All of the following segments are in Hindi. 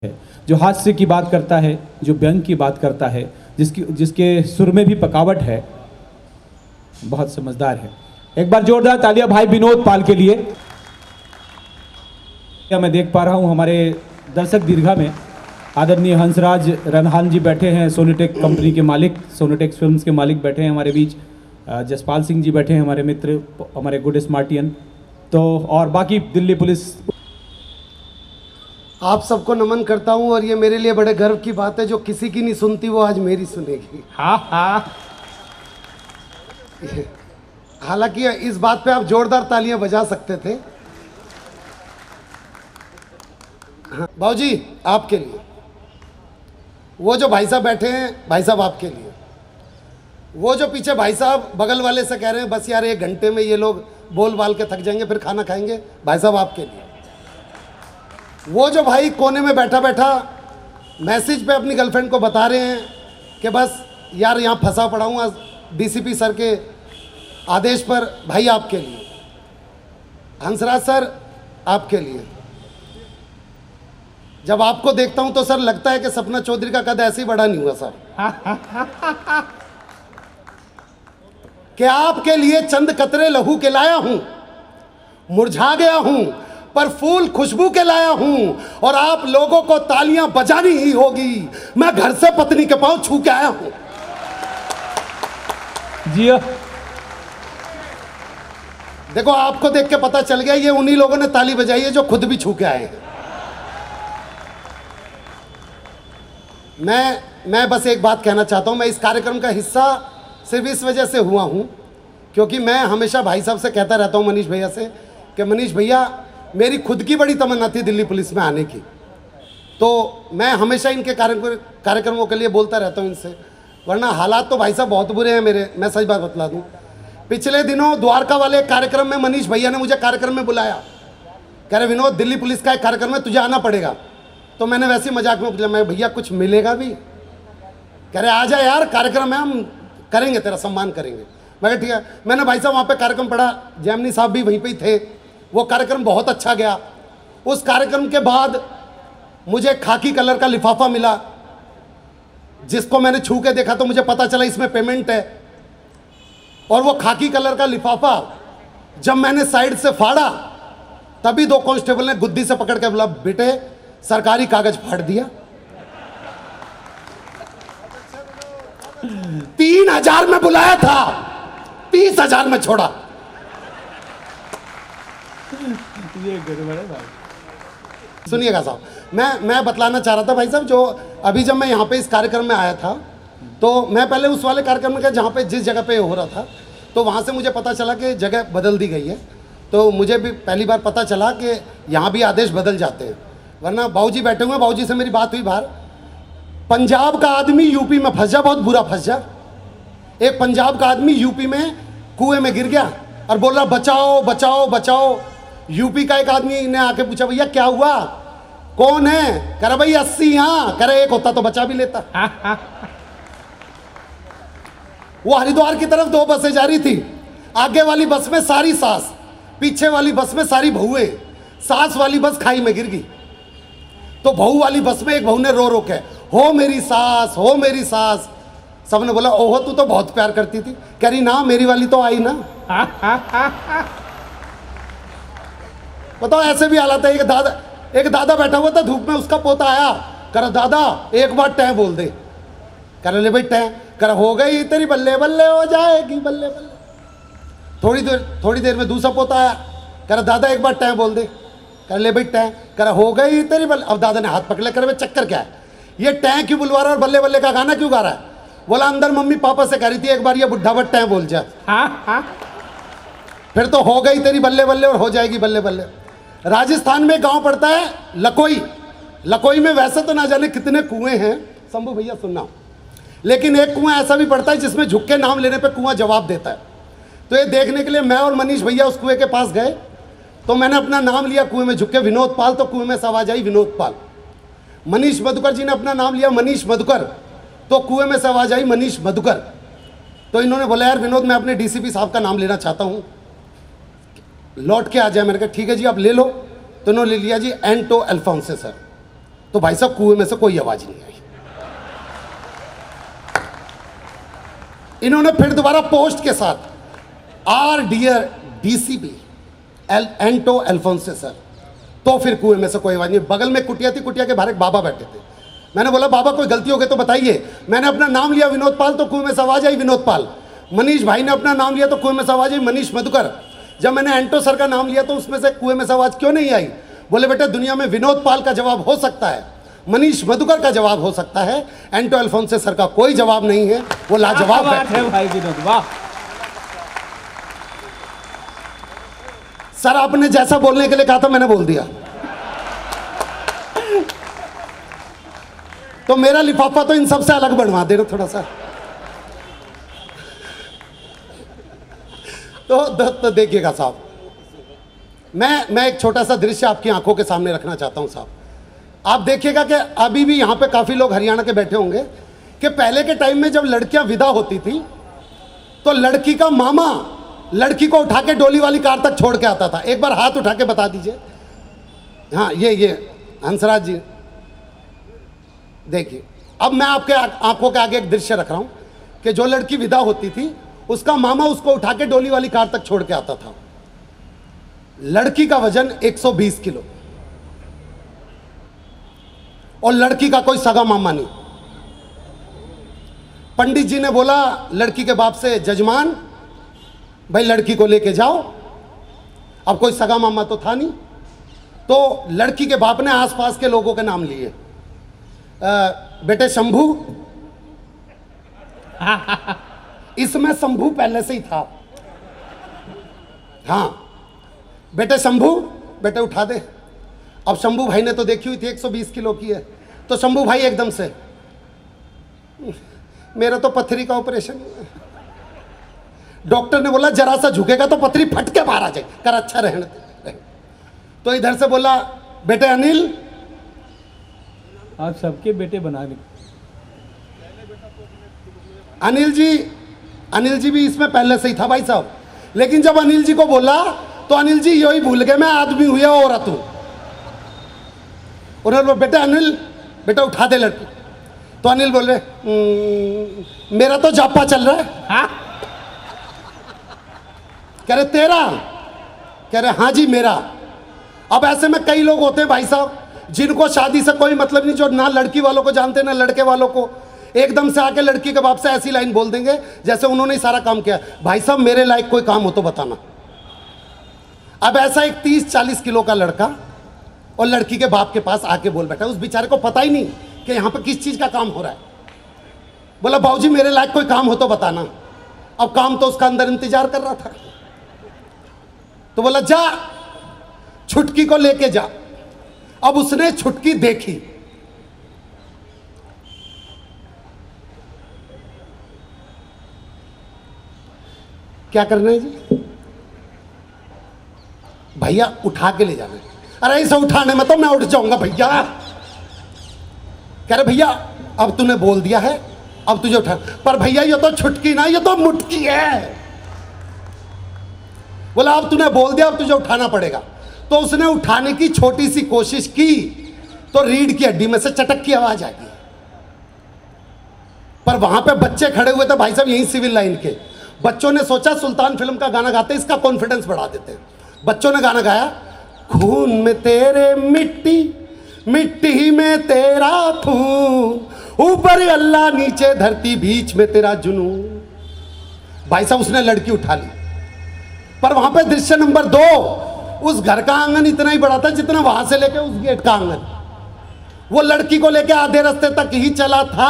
है, जो हास्य की बात करता है, जो व्यंग की बात करता है, जिसके सुर में भी पकावट है, बहुत समझदार है। एक बार जोरदार तालियां भाई विनोद पाल के लिए। मैं देख पा रहा हूं हमारे दर्शक दीर्घा में आदरणीय हंसराज रनहान जी बैठे हैं, सोनीटेक कंपनी के मालिक, सोनीटेक फिल्म्स के मालिक बैठे हैं हमारे बीच। जसपाल सिंह जी बैठे हैं, हमारे मित्र, हमारे गुड स्मार्टियन, तो और बाकी दिल्ली पुलिस। आप सबको नमन करता हूं और ये मेरे लिए बड़े गर्व की बात है, जो किसी की नहीं सुनती वो आज मेरी सुनेगी। हालांकि इस बात पे आप जोरदार तालियां बजा सकते थे। बाबूजी आपके लिए, वो जो भाई साहब बैठे हैं, भाई साहब आपके लिए, वो जो पीछे भाई साहब बगल वाले से कह रहे हैं बस यार 1 घंटे में ये लोग बोल बाल के थक जाएंगे फिर खाना खाएंगे, भाई साहब आपके लिए। वो जो भाई कोने में बैठा बैठा मैसेज पे अपनी गर्लफ्रेंड को बता रहे हैं कि बस यार यहाँ फंसा पड़ा हूँ आज डीसीपी सर के आदेश पर, भाई आपके लिए। हंसराज सर आपके लिए। जब आपको देखता हूं तो सर लगता है कि सपना चौधरी का कद ऐसे ही बड़ा नहीं हुआ सर। कि आपके लिए चंद कतरे लहू के लाया हूं, मुरझा गया हूं पर फूल खुशबू के लाया हूं, और आप लोगों को तालियां बजानी ही होगी। मैं घर से पत्नी के पांव छू के आया हूं। जी देखो आपको देख के पता चल गया ये उन्हीं लोगों ने ताली बजाई है जो खुद भी छू के आए हैं। मैं बस एक बात कहना चाहता हूं, मैं इस कार्यक्रम का हिस्सा सिर्फ इस वजह से हुआ हूं क्योंकि मैं हमेशा भाई साहब से कहता रहता हूं, मनीष भैया से, कि मनीष भैया मेरी खुद की बड़ी तमन्ना थी दिल्ली पुलिस में आने की, तो मैं हमेशा इनके कार्यक्रमों के लिए बोलता रहता हूं इनसे, वरना हालात तो भाई साहब बहुत बुरे हैं मेरे। मैं सच बात बतला दूं, पिछले दिनों द्वारका वाले कार्यक्रम में मनीष भैया ने मुझे कार्यक्रम में बुलाया, कह रहे विनोद दिल्ली पुलिस का एक कार्यक्रम है, तुझे आना पड़ेगा। तो मैंने वैसे मजाक में पूछा, मैं भैया कुछ मिलेगा भी? कह रहे आ जा यार, कार्यक्रम है, हम करेंगे, तेरा सम्मान करेंगे। मैं कहा ठीक है। मैंने भाई साहब वहाँ पे कार्यक्रम पढ़ा, जैमनी साहब भी वहीं पे ही थे, वो कार्यक्रम बहुत अच्छा गया। उस कार्यक्रम के बाद मुझे खाकी कलर का लिफाफा मिला, जिसको मैंने छू के देखा तो मुझे पता चला इसमें पेमेंट है। और वो खाकी कलर का लिफाफा जब मैंने साइड से फाड़ा तभी 2 कांस्टेबल ने गुद्दी से पकड़ के बोला, बेटे सरकारी कागज फाड़ दिया। 3000 में बुलाया था, 30,000 में छोड़ा। ये गड़बड़ है भाई। सुनिएगा साहब, मैं बतलाना चाह रहा था भाई साहब, जो अभी जब मैं यहाँ पे इस कार्यक्रम में आया था तो मैं पहले उस वाले कार्यक्रम में गया जहाँ पे जिस जगह पे हो रहा था, तो वहाँ से मुझे पता चला कि जगह बदल दी गई है। तो मुझे भी पहली बार पता चला कि यहाँ भी आदेश बदल जाते हैं, वरना बाबूजी बैठे हुए हैं, बाबूजी से मेरी बात हुई बाहर। पंजाब का आदमी यूपी में फंस जा, बहुत बुरा फंस जा। एक पंजाब का आदमी यूपी में कुएं में गिर गया और बोल रहा बचाओ बचाओ बचाओ। यूपी का एक आदमी ने आके पूछा, भैया क्या हुआ, कौन है? कह रहा भाई 80। हाँ, कह रहे एक होता तो बचा भी लेता। वो हरिद्वार की तरफ 2 बसें जा रही थी, आगे वाली बस में सारी सास, पीछे वाली बस में सारी बहुएं। सास वाली बस खाई में गिर गई, तो बहू वाली बस में एक बहू ने रो रो के, हो मेरी सास, हो मेरी सास। सबने बोला ओहो तू तो बहुत प्यार करती थी। कह रही ना मेरी वाली तो आई ना। बताओ ऐसे भी हालत है। एक दादा बैठा हुआ था धूप में, उसका पोता आया, कह रहा दादा एक बार टै बोल दे। कह रहे ले भाई टै। कह रहा हो गई तेरी बल्ले बल्ले हो जाएगी बल्ले बल्ले। थोड़ी देर में दूसरा पोता आया, कह रहा दादा एक बार टै बोल दे। कह ले भाई टै। कह रहा हो गई तेरी बल्ले। अब दादा ने हाथ पकड़े, कर चक्कर क्या है, ये टै क्यों बुलवा रहा है और बल्ले बल्ले का गाना क्यों गा रहा है? बोला अंदर मम्मी पापा से कह रही थी एक बार ये बुढ़ा बट टै बोल जा। फिर तो हो गई तेरी बल्ले बल्ले और हो जाएगी बल्ले बल्ले। राजस्थान में गांव पड़ता है लकोई। लकोई में वैसे तो ना जाने कितने कुएं हैं, शंभू भैया सुनना, लेकिन एक कुआं ऐसा भी पड़ता है जिसमें झुक के नाम लेने पे कुआं जवाब देता है। तो ये देखने के लिए मैं और मनीष भैया उस कुएं के पास गए, तो मैंने अपना नाम लिया कुएं में झुक के, विनोद पाल, तो कुएं में से आवाज आई विनोद पाल। मनीष मधुकर जी ने अपना नाम लिया मनीष मधुकर, तो कुएं में से आवाज आई मनीष मधुकर। तो इन्होंने बोला यार विनोद मैं अपने डीसीपी साहब का नाम लेना चाहता हूँ, लौट के आ जाए। मैंने कहा ठीक है जी आप ले लो। तो उन्होंने ले लिया जी एंटो अल्फोंसे सर। तो भाई साहब कुएं में से कोई आवाज नहीं आई। इन्होंने फिर दोबारा पोस्ट के साथ आर डियर डीसीबी एंटो अल्फोंसे सर, तो फिर कुएं में से कोई आवाज नहीं। बगल में कुटिया थी, कुटिया के बाहर एक बाबा बैठे थे। मैंने बोला बाबा कोई गलती हो गई तो बताइए। मैंने अपना नाम लिया विनोद पाल, तो कुएं में से आवाज आई विनोद पाल। मनीष भाई ने अपना नाम लिया तो कुएं में से आवाज आई मनीष मधुकर। जब मैंने एंटो सर का नाम लिया तो उसमें से कुएं में से आवाज क्यों नहीं आई? बोले बेटे दुनिया में विनोद पाल का जवाब हो सकता है, मनीष मधुकर का जवाब हो सकता है, एंटो अल्फोंसे सर का कोई जवाब नहीं है, वो लाजवाब है भाई विनोद, वाह। सर आपने जैसा बोलने के लिए कहा था मैंने बोल दिया। तो मेरा लिफाफा तो इन सबसे अलग बनवा देना थोड़ा सा। तो देखिएगा साहब, मैं एक छोटा सा दृश्य आपकी आंखों के सामने रखना चाहता हूं साहब। आप देखिएगा कि अभी भी यहां पे काफी लोग हरियाणा के बैठे होंगे कि पहले के टाइम में जब लड़कियां विदा होती थी तो लड़की का मामा लड़की को उठा के डोली वाली कार तक छोड़ के आता था। एक बार हाथ उठा के बता दीजिए। हाँ ये हंसराज जी देखिए, अब मैं आपके आंखों के आगे एक दृश्य रख रहा हूं कि जो लड़की विदा होती थी उसका मामा उसको उठा के डोली वाली कार तक छोड़ के आता था। लड़की का वजन 120 किलो और लड़की का कोई सगा मामा नहीं। पंडित जी ने बोला लड़की के बाप से, जजमान भाई लड़की को लेके जाओ। अब कोई सगा मामा तो था नहीं, तो लड़की के बाप ने आसपास के लोगों के नाम लिए। बेटे शंभू, इसमें शंभू पहले से ही था। हाँ बेटे शंभू, बेटे उठा दे। अब शंभू भाई ने तो देखी हुई थी 120 किलो की है, तो शंभू भाई एकदम से, मेरा तो पथरी का ऑपरेशन, डॉक्टर ने बोला जरा सा झुकेगा तो पथरी फट के बाहर आ जाए, कर अच्छा रहने दे। तो इधर से बोला बेटे अनिल, आप सबके बेटे बना ले। अनिल जी भी इसमें पहले से ही था भाई साहब, लेकिन जब अनिल जी को बोला तो अनिल जी यही भूल गए मैं आदमी हुई औरत हूं। उन्होंने बेटे अनिल, बेटा उठा दे लड़की। तो अनिल बोल रहे मेरा तो जापा चल रहा है। हाँ? कह रहे तेरा? कह रहे हाँ जी मेरा। अब ऐसे में कई लोग होते हैं भाई साहब जिनको शादी से कोई मतलब नहीं, जो ना लड़की वालों को जानते ना लड़के वालों को, एकदम से आके लड़की के बाप से ऐसी लाइन बोल देंगे जैसे उन्होंने ही सारा काम किया। भाई साहब मेरे लायक कोई काम हो तो बताना। अब ऐसा एक 30-40 किलो का लड़का और लड़की के बाप के पास आके बोल बैठा, उस बेचारे को पता ही नहीं कि यहाँ पे किस चीज का काम हो रहा है। बोला बाबूजी मेरे लायक कोई काम हो तो बताना। अब काम तो उसका अंदर इंतजार कर रहा था, तो बोला जा छुटकी को लेके जा। अब उसने छुटकी देखी, क्या करना है जी? भैया उठा के ले जाना है। अरे इसे उठाने में तो मैं उठ जाऊंगा भैया। कह रहे भैया अब तूने बोल दिया है, अब तुझे उठा। पर भैया ये तो छुटकी ना, ये तो मुटकी है। बोला अब तूने बोल दिया, अब तुझे उठाना पड़ेगा। तो उसने उठाने की छोटी सी कोशिश की तो रीढ़ की हड्डी में से चटक की आवाज आ गई। पर वहां पे बच्चे खड़े हुए थे भाई साहब, यहीं सिविल लाइन के बच्चों ने सोचा सुल्तान फिल्म का गाना गाते इसका कॉन्फिडेंस बढ़ा देते हैं। बच्चों ने गाना गाया, खून में तेरे मिट्टी, मिट्टी में तेरा खून, ऊपर अल्लाह नीचे धरती, बीच में तेरा जुनून। भाई साहब उसने लड़की उठा ली। पर वहां पे दृश्य नंबर 2, उस घर का आंगन इतना ही बड़ा था जितना वहां से लेके उस गेट का आंगन। वो लड़की को लेके आधे रास्ते तक ही चला था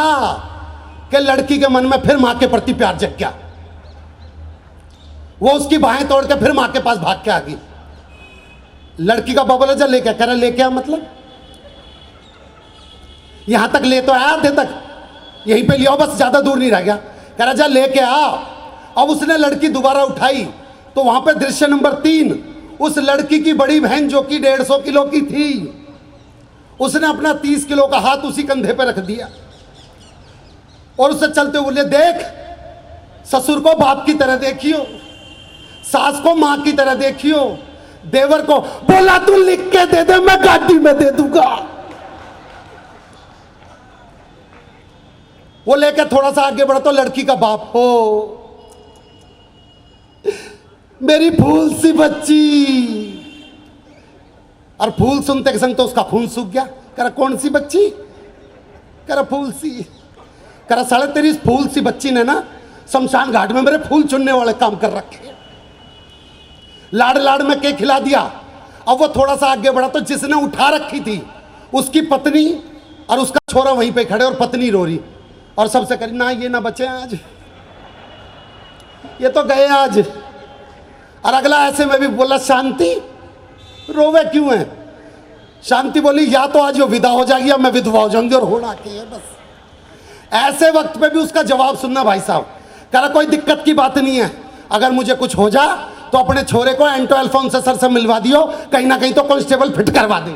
कि लड़की के मन में फिर मां के प्रति प्यार जग गया। वो उसकी बाहें तोड़ के फिर मां के पास भाग के आ गई। लड़की का बाबा जा लेके, कह रहा लेके आ मतलब यहां तक ले तो आया, आधे तक यहीं पे लिया, बस ज्यादा दूर नहीं रह गया। कह रहा जा लेके आ। अब उसने लड़की दोबारा उठाई तो वहां पे दृश्य नंबर 3, उस लड़की की बड़ी बहन जो कि 150 किलो की थी, उसने अपना 30 किलो का हाथ उसी कंधे पे रख दिया और उससे चलते हुए बोले देख, ससुर को बाप की तरह देखियो, सास को मां की तरह देखियो, देवर को बोला तू लिख के दे दे मैं गाड़ी में दे दूंगा। वो लेकर थोड़ा सा आगे बढ़ा तो लड़की का बाप, हो मेरी फूल सी बच्ची। और फूल सुनते के संग तो उसका खून सूख गया। कह रहा कौन सी बच्ची? कह रहा फूल सी। कह रहा साले तेरी इस फूल सी बच्ची ने ना शमशान घाट में मेरे फूल चुनने वाले काम कर रखे। लाड़ लाड़ में केक खिला दिया। अब वो थोड़ा सा आगे बढ़ा तो जिसने उठा रखी थी उसकी पत्नी और उसका छोरा वहीं पे खड़े और पत्नी रो रही और सबसे करी ना ये ना बचे आज, ये तो गए आज। और अगला ऐसे में भी बोला शांति रोवे क्यों है? शांति बोली या तो आज वो विदा हो जाएगी या मैं विधवा हो जाऊंगी और होना के है बस। ऐसे वक्त पे भी उसका जवाब सुनना भाई साहब। कह रहा कोई दिक्कत की बात नहीं है, अगर मुझे कुछ हो जा तो अपने छोरे को एंटो अल्फोंस सर से मिलवा दियो, कहीं ना कहीं तो कांस्टेबल फिट करवा दे।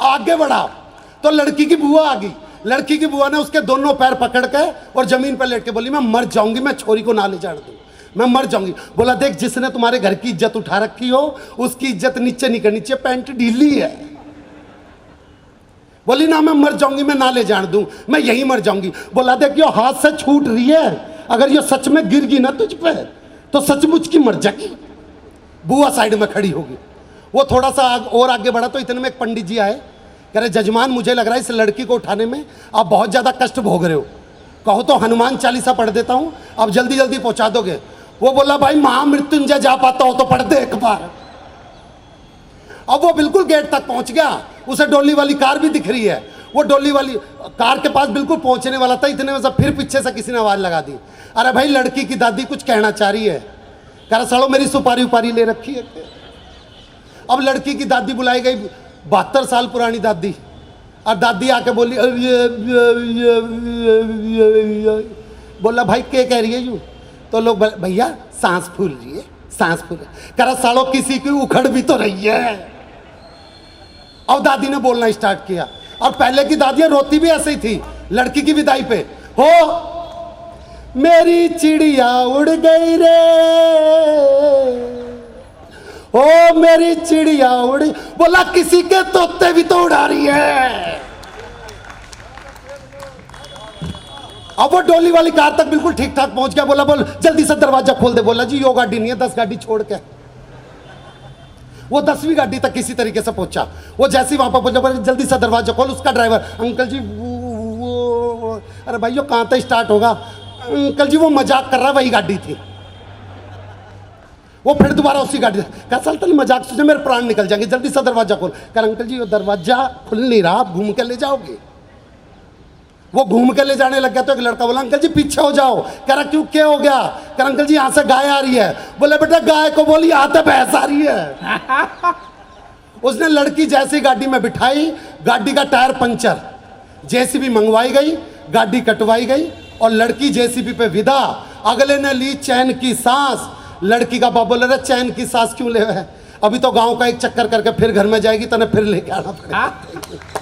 आगे बढ़ा तो लड़की की बुआ आ गई। लड़की की बुआ ने उसके दोनों पैर पकड़ के और जमीन पर लेट के बोली मैं मर जाऊंगी, मैं छोरी को ना ले जाने दूं, मैं मर जाऊंगी। बोला देख जिसने तुम्हारे घर की इज्जत उठा रखी हो उसकी इज्जत नीचे नहीं करनी चाहिए, पैंट ढीली है। बोली ना मैं मर जाऊंगी, मैं ना ले जाने दूं, मैं यहीं मर जाऊंगी। बोला देख यो हाथ से छूट रही है, अगर ये सच में गिर गई ना तुझ पे तो सचमुच की मर जाएगी। बुआ साइड में खड़ी होगी। वो थोड़ा सा और आगे बढ़ा तो इतने में एक पंडित जी आए। कह रहे जजमान मुझे लग रहा है इस लड़की को उठाने में आप बहुत ज़्यादा कष्ट भोग रहे हो, कहो तो हनुमान चालीसा पढ़ देता हूँ, आप जल्दी जल्दी पहुँचा दोगे। वो बोला भाई महामृत्युंजय जा पाता हो तो पढ़ दे एक बार। अब वो बिल्कुल गेट तक पहुँच गया, उसे डोली वाली कार भी दिख रही है। वो डोली वाली कार के पास बिल्कुल पहुँचने वाला था, इतने में से फिर पीछे से किसी ने आवाज़ लगा दी, अरे भाई लड़की की दादी कुछ कहना चाह रही है। कह रहा सालो मेरी सुपारी उपारी ले रखी है। अब लड़की की दादी बुलाई गई, 72 साल पुरानी दादी। और दादी आके बोली बोला भाई क्या कह रही है यूँ? तो लोग भैया सांस फूल रही है, सांस फूल रही है। कह रहा सालो किसी की उखड़ भी तो रही है। अब दादी ने बोलना स्टार्ट किया। और पहले की दादियां रोती भी ऐसे ही थी लड़की की विदाई पे, हो मेरी चिड़िया उड़ गई रे, ओ मेरी चिड़िया उड़ी। बोला किसी के तोते भी तो उड़ा रही है। अब वो डोली वाली कार तक बिल्कुल ठीक ठाक पहुंच गया। बोला बोल जल्दी से दरवाजा खोल दे। बोला जी यो गाड़ी नहीं है, 10 गाड़ी छोड़ के। वो 10वीं गाड़ी तक किसी तरीके से पहुंचा। वो जैसे ही वहां पर पहुंचा बोला जल्दी से दरवाजा खोल। उसका ड्राइवर अंकल जी वो अरे भाई कहाँ तक स्टार्ट होगा? अंकल जी वो मजाक कर रहा है, वही गाड़ी थी। वो फिर दोबारा उसी गाड़ी कहा साल तली मजाक सोचे मेरे प्राण निकल जाएंगे, जल्दी से दरवाजा खोल। कह अंकल जी वो दरवाजा खुल नहीं रहा, आप घूम के ले जाओगे। वो घूम के ले जाने लग गया तो एक लड़का बोला अंकल जी पीछे हो जाओ। कह रहा क्यों क्या हो गया? कह रहा अंकल जी यहाँ से गाय आ रही है। बोले बेटा गाय को बोली यहाँ से भैंस आ रही है। उसने लड़की जैसी गाड़ी में बिठाई, गाड़ी का टायर पंचर, जेसीबी मंगवाई गई, गाड़ी कटवाई गई और लड़की जेसीबी पे विदा। अगले ने ली चैन की सांस। लड़की का बाप बोले चैन की सांस क्यों ले? अभी तो गांव का एक चक्कर करके फिर घर में जाएगी, तने फिर लेके आना पड़ेगा।